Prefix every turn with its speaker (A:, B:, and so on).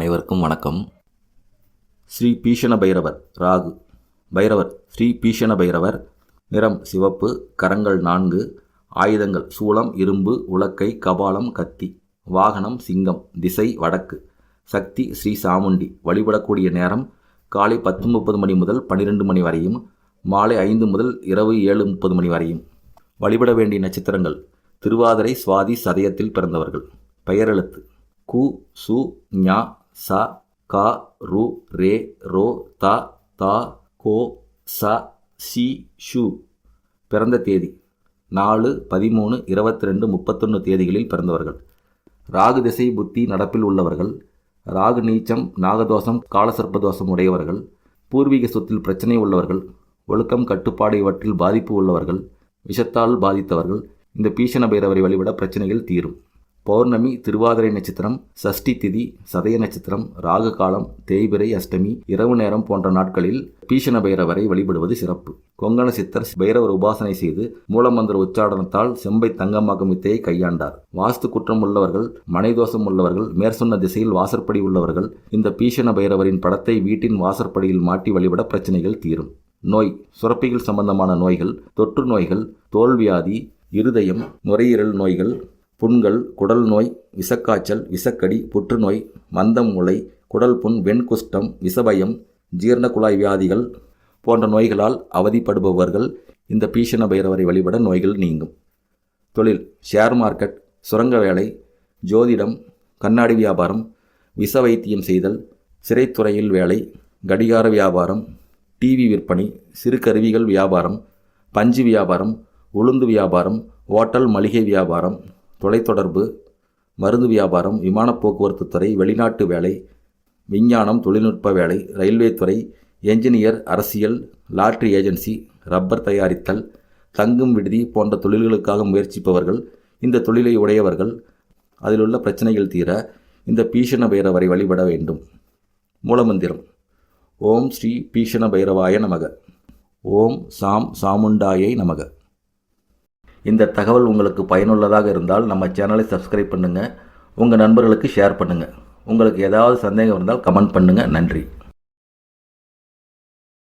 A: அனைவருக்கும் வணக்கம். ஸ்ரீ பீஷண பைரவர் ராகு. பைரவர் ஸ்ரீ பீஷண பைரவர். நிறம் சிவப்பு. கரங்கள் 4. ஆயுதங்கள் சூலம், இரும்பு, உலக்கை, கபாலம், கத்தி. வாகனம் சிங்கம். திசை வடக்கு. சக்தி ஸ்ரீ சாமுண்டி. வழிபடக்கூடிய நேரம் காலை 10:30 மணி முதல் 12 மணி வரையும், மாலை 5 முதல் இரவு 7:30 மணி வரையும். வழிபட வேண்டிய நட்சத்திரங்கள் திருவாதிரை, சுவாதி, சதயத்தில் பிறந்தவர்கள். பெயரெழுத்து கு, சு, ஞ, ச, க, ரு, ரே, ரோ, த, த, கோ, ச, சி, ஷு. பிறந்த தேதி 4, 13, 22, 31 தேதிகளில் பிறந்தவர்கள். ராகு திசை புத்தி நடப்பில் உள்ளவர்கள். ராகு நீச்சம், நாகதோஷம், காலசர்ப்பதோஷம் உடையவர்கள். பூர்வீக சொத்தில் பிரச்சனை உள்ளவர்கள். ஒழுக்கம், கட்டுப்பாடு இவற்றில் பாதிப்பு உள்ளவர்கள். விஷத்தால் பாதித்தவர்கள். இந்த பீஷண பைரவரை வழிபட பிரச்சனைகள் தீரும். பௌர்ணமி, திருவாதிரை நட்சத்திரம், சஷ்டி திதி, சதய நட்சத்திரம், ராகு காலம், தேய்பிறை, அஷ்டமி, இரவு நேரம் போன்ற நாட்களில் பீஷண பைரவரை வழிபடுவது சிறப்பு. கொங்கண சித்தர் பைரவர் உபாசனை செய்து மூலமந்திர உச்சாடனத்தால் செம்பை தங்கமாக்கும் வித்தையை கையாண்டார். வாஸ்து குற்றம் உள்ளவர்கள், மனைதோஷம் உள்ளவர்கள், மேற்சொன்ன திசையில் வாசற்படி உள்ளவர்கள் இந்த பீஷண பைரவரின் படத்தை வீட்டின் வாசற்படியில் மாட்டி வழிபட பிரச்சனைகள் தீரும். நோய், சுரப்பிகள் சம்பந்தமான நோய்கள், தொற்று நோய்கள், தோல்வியாதி, இருதயம், நுரையீரல் நோய்கள், புண்கள், குடல் நோய், விஷக்காய்ச்சல், விஷக்கடி, புற்றுநோய், மந்தம் மூளை, குடல் புண், வெண்குஷ்டம், விஷபயம், ஜீரண குழாய் வியாதிகள் போன்ற நோய்களால் அவதிப்படுபவர்கள் இந்த பீஷண பைரவரை வழிபட நோய்கள் நீங்கும். தொழில் ஷேர் மார்க்கெட், சுரங்க வேலை, ஜோதிடம், கண்ணாடி வியாபாரம், விஷ வைத்தியம் செய்தல், சிறைத்துறையில் வேலை, கடிகார வியாபாரம், டிவி விற்பனை, சிறு கருவிகள் வியாபாரம், பஞ்சு வியாபாரம், உளுந்து வியாபாரம், ஓட்டல் மளிகை வியாபாரம், தொலைத்தொடர்பு, மருந்து வியாபாரம், விமான போக்குவரத்து துறை, வெளிநாட்டு வேலை, விஞ்ஞானம், தொழில்நுட்ப வேலை, ரயில்வே துறை, என்ஜினியர், அரசியல், லாட்ரி ஏஜென்சி, ரப்பர் தயாரித்தல், தங்கும் விடுதி போன்ற தொழில்களுக்காக முயற்சிப்பவர்கள் இந்த தொழிலை உடையவர்கள். அதிலுள்ள பிரச்சனைகள் தீர இந்த பீஷண பைரவரை வழிபட வேண்டும். மூலமந்திரம் ஓம் ஸ்ரீ பீஷண பைரவாய நமக. ஓம் சாம் சாமுண்டாயை நமக. இந்த தகவல் உங்களுக்கு பயனுள்ளதாக இருந்தால் நம்ம சேனலை சப்ஸ்கிரைப் பண்ணுங்கள். உங்கள் நண்பர்களுக்கு ஷேர் பண்ணுங்கள். உங்களுக்கு ஏதாவது சந்தேகம் இருந்தால் கமெண்ட் பண்ணுங்கள். நன்றி.